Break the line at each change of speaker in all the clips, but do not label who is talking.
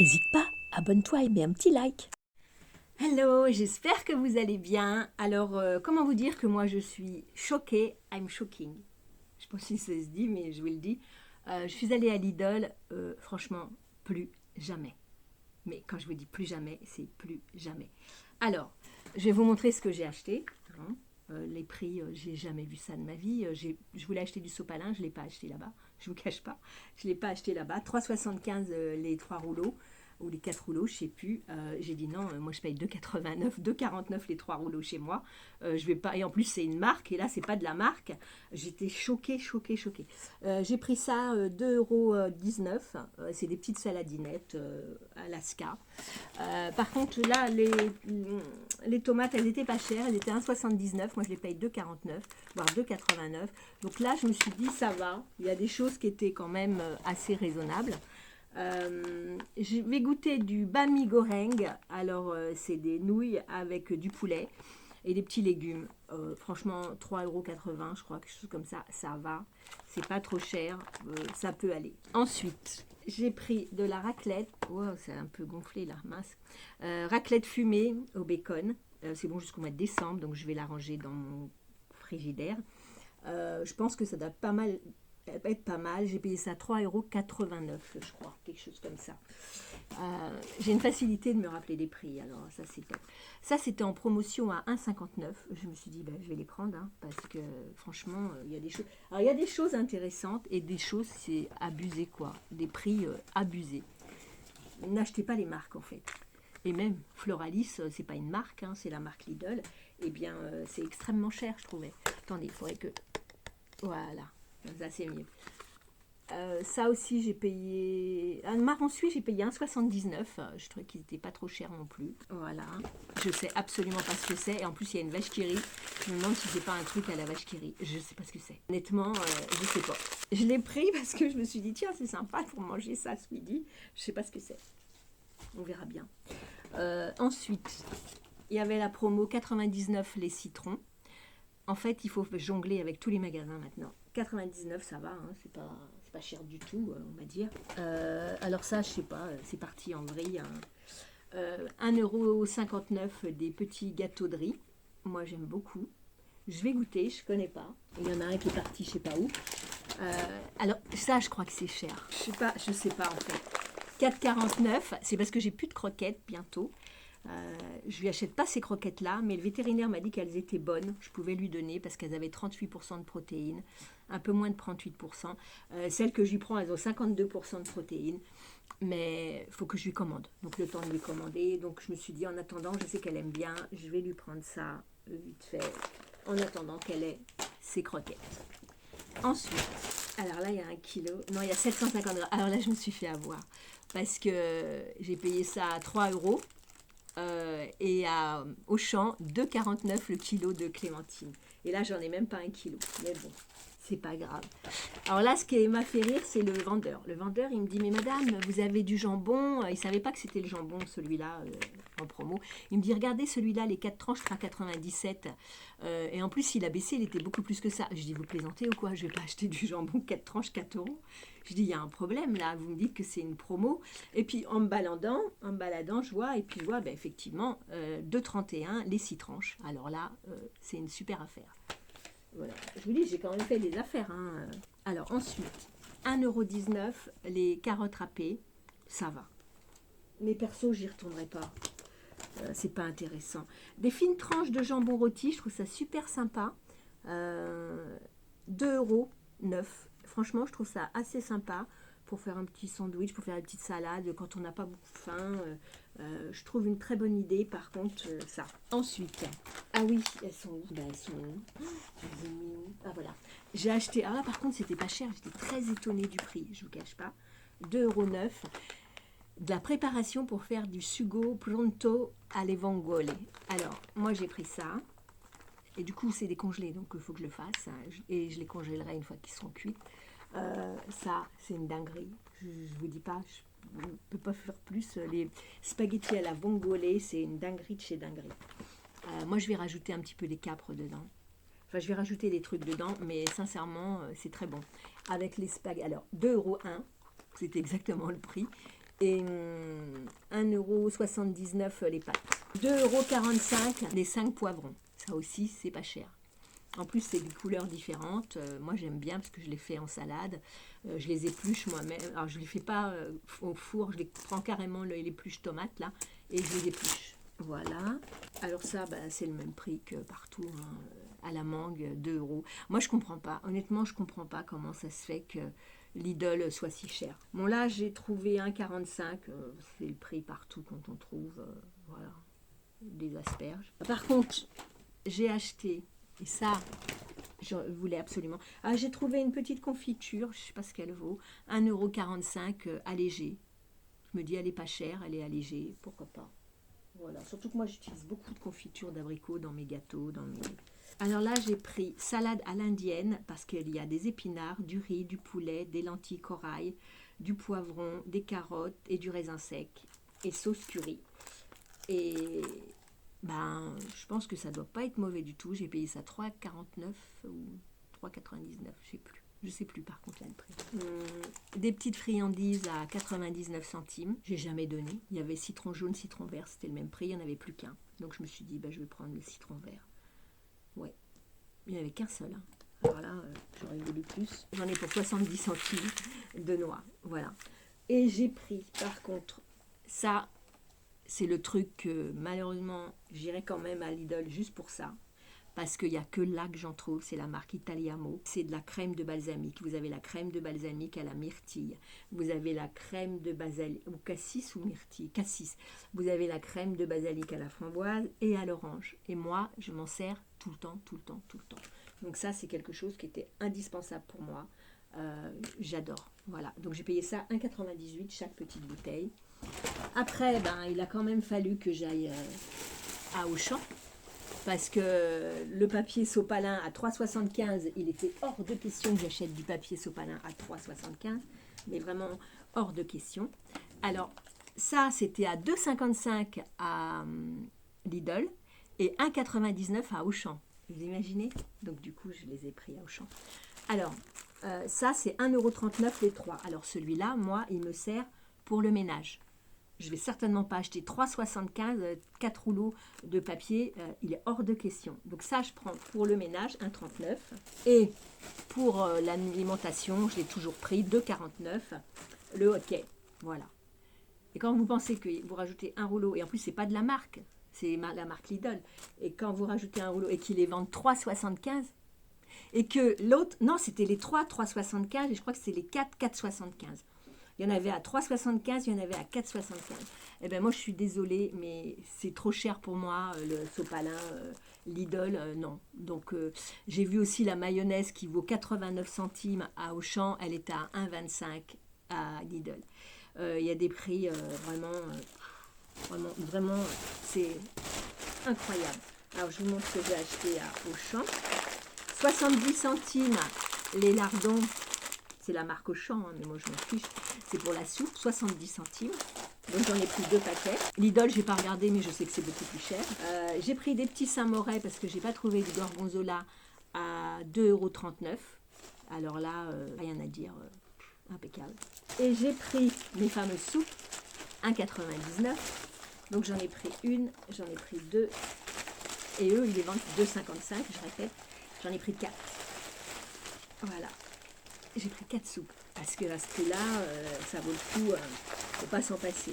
N'hésite pas, abonne-toi et mets un petit like.
Hello, j'espère que vous allez bien. Alors, comment vous dire que moi je suis choquée, I'm shocking. Je pense que ça se dit, mais je vous le dis. Je suis allée à Lidl, franchement, plus jamais. Mais quand je vous dis plus jamais, c'est plus jamais. Alors, je vais vous montrer ce que j'ai acheté. Hein. Les prix, j'ai jamais vu ça de ma vie. Je voulais acheter du sopalin, je ne l'ai pas acheté là-bas. Je ne vous cache pas, je ne l'ai pas acheté là-bas. 3,75 les 3 rouleaux ou les 4 rouleaux, je ne sais plus. J'ai dit non, moi je paye 2,89, 2,49 les 3 rouleaux chez moi. Je vais pas, et en plus c'est une marque, et là c'est pas de la marque. J'étais choquée, choquée, choquée. J'ai pris ça 2,19 €. C'est des petites saladinettes Alaska. Par contre, là, les tomates, elles étaient pas chères. Elles étaient 1,79. Moi, je les paye 2,49, voire 2,89. Donc là, je me suis dit, ça va. Il y a des choses qui étaient quand même assez raisonnables. Je vais goûter du bami goreng. Alors, c'est des nouilles avec du poulet et des petits légumes. Franchement, 3,80 €, je crois, quelque chose comme ça va. C'est pas trop cher, ça peut aller. Ensuite, j'ai pris de la raclette. Wow, c'est un peu gonflé là, mince. Raclette fumée au bacon. C'est bon jusqu'au mois de décembre, donc je vais la ranger dans mon frigidaire. Je pense que ça doit pas mal être pas mal. J'ai payé ça 3,89 €, je crois, quelque chose comme ça. J'ai une facilité de me rappeler des prix, alors ça c'est top. Ça c'était en promotion à 1,59. Je me suis dit, je vais les prendre, hein, parce que franchement, il y a des choses. Alors il y a des choses intéressantes et des choses, c'est abusé quoi. Des prix abusés. N'achetez pas les marques en fait. Et même Floralis, c'est pas une marque, hein, c'est la marque Lidl. Eh bien, c'est extrêmement cher, je trouvais. Attendez, il faudrait que. Voilà, ça c'est mieux. Ça aussi, j'ai payé. Un marron suisse, j'ai payé 1,79. Je trouvais qu'ils n'étaient pas trop chers non plus. Voilà. Je sais absolument pas ce que c'est. Et en plus, il y a une vache qui rit. Je me demande si c'est pas un truc à la vache qui rit. Je sais pas ce que c'est. Honnêtement, je sais pas. Je l'ai pris parce que je me suis dit, tiens, c'est sympa pour manger ça ce midi. Je sais pas ce que c'est. On verra bien. Ensuite, il y avait la promo 99 les citrons. En fait, il faut jongler avec tous les magasins maintenant. 99, ça va, hein, c'est pas cher du tout, on va dire. Alors ça, je sais pas, c'est parti en vrille. Hein. 1,59 € des petits gâteaux de riz. Moi, j'aime beaucoup. Je vais goûter, je connais pas. Il y en a un qui est parti, je sais pas où. Alors ça, je crois que c'est cher. Je sais pas en fait. 4,49, c'est parce que j'ai plus de croquettes bientôt. Je lui achète pas ces croquettes-là, mais le vétérinaire m'a dit qu'elles étaient bonnes. Je pouvais lui donner parce qu'elles avaient 38% de protéines, un peu moins de 38%. Celles que je lui prends, elles ont 52% de protéines, mais il faut que je lui commande. Donc le temps de lui commander. Donc je me suis dit, en attendant, je sais qu'elle aime bien, je vais lui prendre ça vite fait, en attendant qu'elle ait ses croquettes. Ensuite, alors là, il y a 1 kilo. Non, il y a 750 grammes. Alors là, je me suis fait avoir parce que j'ai payé ça à 3 euros. Et à Auchan, 2,49 le kilo de clémentine. Et là, j'en ai même pas 1 kilo. Mais bon, c'est pas grave. Alors là, ce qui m'a fait rire, c'est le vendeur. Le vendeur, il me dit, mais madame, vous avez du jambon. Il savait pas que c'était le jambon, celui-là, en promo. Il me dit, regardez celui-là, les 4 tranches, 3,97. Et en plus, il a baissé, il était beaucoup plus que ça. Je dis, vous plaisantez ou quoi? Je vais pas acheter du jambon 4 tranches, 4 euros. Je dis, il y a un problème là, vous me dites que c'est une promo. Et puis en me baladant, je vois, et puis je vois effectivement 2,31 les 6 tranches. Alors là, c'est une super affaire. Voilà. Je vous dis, j'ai quand même fait des affaires. Hein. Alors ensuite, 1,19 € les carottes râpées, ça va. Mais perso, j'y retournerai pas. C'est pas intéressant. Des fines tranches de jambon rôti, je trouve ça super sympa. 2,9 €. Franchement, je trouve ça assez sympa pour faire un petit sandwich, pour faire une petite salade quand on n'a pas beaucoup faim. Je trouve une très bonne idée, par contre, ça. Ensuite, ah oui, elles sont où? Elles sont où? Je les ai mis où? Ah voilà. J'ai acheté, ah là par contre, c'était pas cher, j'étais très étonnée du prix, je vous cache pas. 2,9 € de la préparation pour faire du sugo pronto alle vongole. Alors, moi j'ai pris ça. Et du coup, c'est décongelé, donc il faut que je le fasse. Et je les congélerai une fois qu'ils seront cuits. Ça, c'est une dinguerie. Je ne vous dis pas, je ne peux pas faire plus. Les spaghettis à la vongole, c'est une dinguerie de chez dinguerie. Moi, je vais rajouter un petit peu des capres dedans. Enfin, je vais rajouter des trucs dedans, mais sincèrement, c'est très bon. Avec les spaghettis. Alors, 2,01 €, c'est exactement le prix. Et 1,79 € les pâtes. 2,45 € les 5 poivrons. Ça aussi, c'est pas cher. En plus, c'est des couleurs différentes. Moi, j'aime bien parce que je les fais en salade. Je les épluche moi-même. Alors, je ne les fais pas au four. Je les prends carrément l'épluche tomate, là, et je les épluche. Voilà. Alors ça, c'est le même prix que partout, hein. À la mangue, 2 €. Moi, je comprends pas. Honnêtement, je comprends pas comment ça se fait que Lidl soit si cher. Bon, là, j'ai trouvé 1,45 €. C'est le prix partout quand on trouve, voilà, des asperges. Par contre, j'ai acheté, et ça, je voulais absolument. Ah, j'ai trouvé une petite confiture, je ne sais pas ce qu'elle vaut, 1,45 € allégée. Je me dis, elle n'est pas chère, elle est allégée, pourquoi pas. Voilà, surtout que moi, j'utilise beaucoup de confitures d'abricots dans mes gâteaux, dans mes... Alors là, j'ai pris salade à l'indienne parce qu'il y a des épinards, du riz, du poulet, des lentilles corail, du poivron, des carottes et du raisin sec et sauce curry. Et je pense que ça doit pas être mauvais du tout. J'ai payé ça 3,49 ou 3,99, je sais plus par contre là le prix. Des petites friandises à 99 centimes. J'ai jamais donné. Il y avait citron jaune, citron vert, c'était le même prix. Il n'y en avait plus qu'un. Donc je me suis dit, je vais prendre le citron vert. Ouais, il n'y en avait qu'un seul. Hein. Alors là, j'aurais voulu plus. J'en ai pour 70 centimes de noix. Voilà. Et j'ai pris, par contre, ça, c'est le truc que malheureusement, j'irai quand même à Lidl juste pour ça. Parce qu'il n'y a que là que j'en trouve, c'est la marque Italiamo. C'est de la crème de balsamique. Vous avez la crème de balsamique à la myrtille. Vous avez la crème de basilic, ou cassis ou myrtille, cassis. Vous avez la crème de basilic à la framboise et à l'orange. Et moi, je m'en sers tout le temps, tout le temps, tout le temps. Donc ça, c'est quelque chose qui était indispensable pour moi. J'adore. Voilà. Donc j'ai payé ça 1,98 € chaque petite bouteille. Après, il a quand même fallu que j'aille à Auchan. Parce que le papier sopalin à 3,75, il était hors de question que j'achète du papier sopalin à 3,75, mais vraiment hors de question. Alors, ça, c'était à 2,55 € à Lidl et 1,99 € à Auchan. Vous imaginez? Donc, du coup, je les ai pris à Auchan. Alors, ça, c'est 1,39 € les 3. Alors, celui-là, moi, il me sert pour le ménage. Je ne vais certainement pas acheter 3,75 €, 4 rouleaux de papier, il est hors de question. Donc ça, je prends pour le ménage 1,39 €. Et pour l'alimentation, je l'ai toujours pris 2,49 € le hockey. Voilà. Et quand vous pensez que vous rajoutez un rouleau, et en plus, ce n'est pas de la marque, c'est la marque Lidl. Et quand vous rajoutez un rouleau et qu'ils les vendent 3,75 €, et que l'autre, non, c'était les 3,75 € et je crois que c'est les 4,75 €. Il y en avait à 3,75, il y en avait à 4,75. Eh bien, moi, je suis désolée, mais c'est trop cher pour moi, le sopalin Lidl, non. Donc, j'ai vu aussi la mayonnaise qui vaut 89 centimes à Auchan, elle est à 1,25 € à Lidl. Il y a des prix vraiment, c'est incroyable. Alors, je vous montre ce que j'ai acheté à Auchan. 70 centimes les lardons. C'est la marque Auchan, hein, mais moi je m'en fiche. C'est pour la soupe, 70 centimes. Donc j'en ai pris 2 paquets. Lidl, je n'ai pas regardé, mais je sais que c'est beaucoup plus cher. J'ai pris des petits Saint-Moret parce que je n'ai pas trouvé du gorgonzola à 2,39 €. Alors là, rien à dire, impeccable. Et j'ai pris mes fameuses soupes, 1,99 €. Donc j'en ai pris une, j'en ai pris 2. Et eux, ils les vendent 2,55 €, je répète. J'en ai pris 4. Voilà. J'ai pris 4 soupes, parce que à ce prix-là, ça vaut le coup, il ne faut pas s'en passer.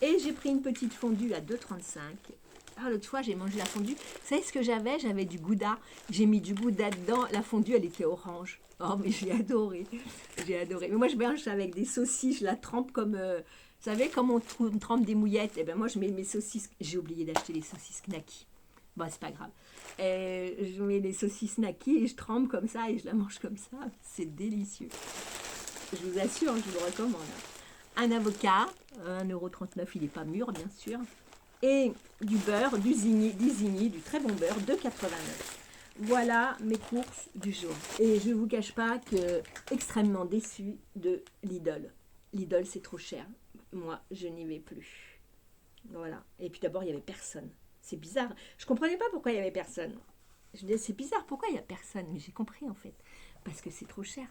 Et j'ai pris une petite fondue à 2,35 €. Ah, l'autre fois, j'ai mangé la fondue. Vous savez ce que j'avais? J'avais du gouda. J'ai mis du gouda dedans. La fondue, elle était orange. Oh, mais j'ai adoré. J'ai adoré. Mais moi, je mange avec des saucisses. Je la trempe comme... vous savez, comme on trempe des mouillettes. Et ben moi, je mets mes saucisses... J'ai oublié d'acheter les saucisses Knacky. Bon, c'est pas grave. Je mets les saucisses Knacky et je trempe comme ça et je la mange comme ça. C'est délicieux. Je vous assure, je vous le recommande. Un avocat, 1,39 €, il n'est pas mûr, bien sûr. Et du beurre, du Zigny, du très bon beurre, 2,89 €. Voilà mes courses du jour. Et je ne vous cache pas que extrêmement déçue de Lidl. Lidl, c'est trop cher. Moi, je n'y vais plus. Voilà. Et puis d'abord, il n'y avait personne. C'est bizarre. Je ne comprenais pas pourquoi il n'y avait personne. Je me disais, c'est bizarre, pourquoi il n'y a personne? Mais j'ai compris en fait. Parce que c'est trop cher.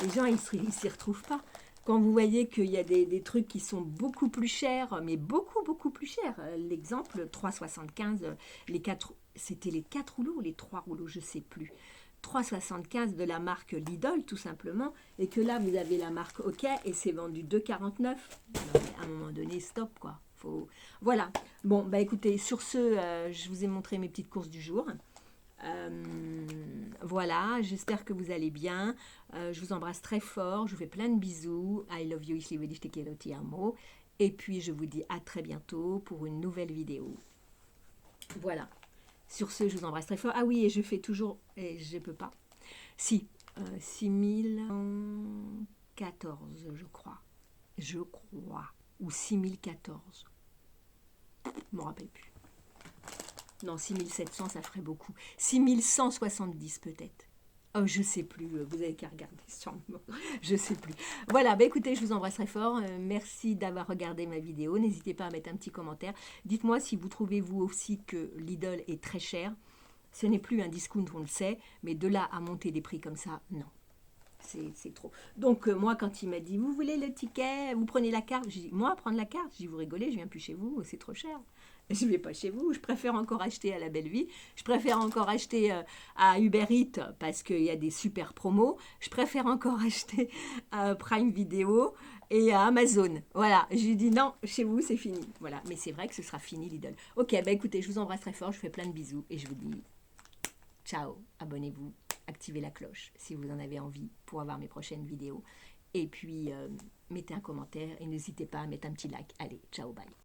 Les gens, ils ne s'y retrouvent pas. quand vous voyez qu'il y a des trucs qui sont beaucoup plus chers, mais beaucoup, beaucoup plus chers. L'exemple, 3,75, c'était les 4 rouleaux ou les 3 rouleaux, je ne sais plus. 3,75 de la marque Lidl, tout simplement. Et que là, vous avez la marque OK et c'est vendu 2,49. Non, mais à un moment donné, stop, quoi. Voilà. Bon, bah écoutez, sur ce, je vous ai montré mes petites courses du jour. Voilà, j'espère que vous allez bien. Je vous embrasse très fort. Je vous fais plein de bisous. I love you, ich liebe dich, te quiero, te amo. Et puis, je vous dis à très bientôt pour une nouvelle vidéo. Voilà. Sur ce, je vous embrasse très fort. Ah oui, et je fais toujours... Et je peux pas. Si, 6014, je crois. Je crois. Ou 6014. Je ne me rappelle plus. Non, 6700, ça ferait beaucoup. 6170 peut-être. Oh, je sais plus, vous avez qu'à regarder sûrement. Je sais plus. Voilà, bah écoutez, je vous embrasse très fort. Merci d'avoir regardé ma vidéo. N'hésitez pas à mettre un petit commentaire. Dites-moi si vous trouvez vous aussi que Lidl est très cher. Ce n'est plus un discount, on le sait, mais de là à monter des prix comme ça, non. C'est trop. Donc, moi, quand il m'a dit, vous voulez le ticket, vous prenez la carte, j'ai dit, moi, prendre la carte, j'ai dit, vous rigolez, je viens plus chez vous, c'est trop cher. Je ne vais pas chez vous, je préfère encore acheter à la Belle Vie, je préfère encore acheter à Uber Eats parce qu'il y a des super promos, je préfère encore acheter à Prime Video et à Amazon. Voilà, je lui dis non, chez vous c'est fini. Voilà, mais c'est vrai que ce sera fini Lidl. Ok, bah écoutez, je vous embrasse très fort, je vous fais plein de bisous et je vous dis ciao, abonnez-vous, activez la cloche si vous en avez envie pour avoir mes prochaines vidéos. Et puis, mettez un commentaire et n'hésitez pas à mettre un petit like. Allez, ciao, bye.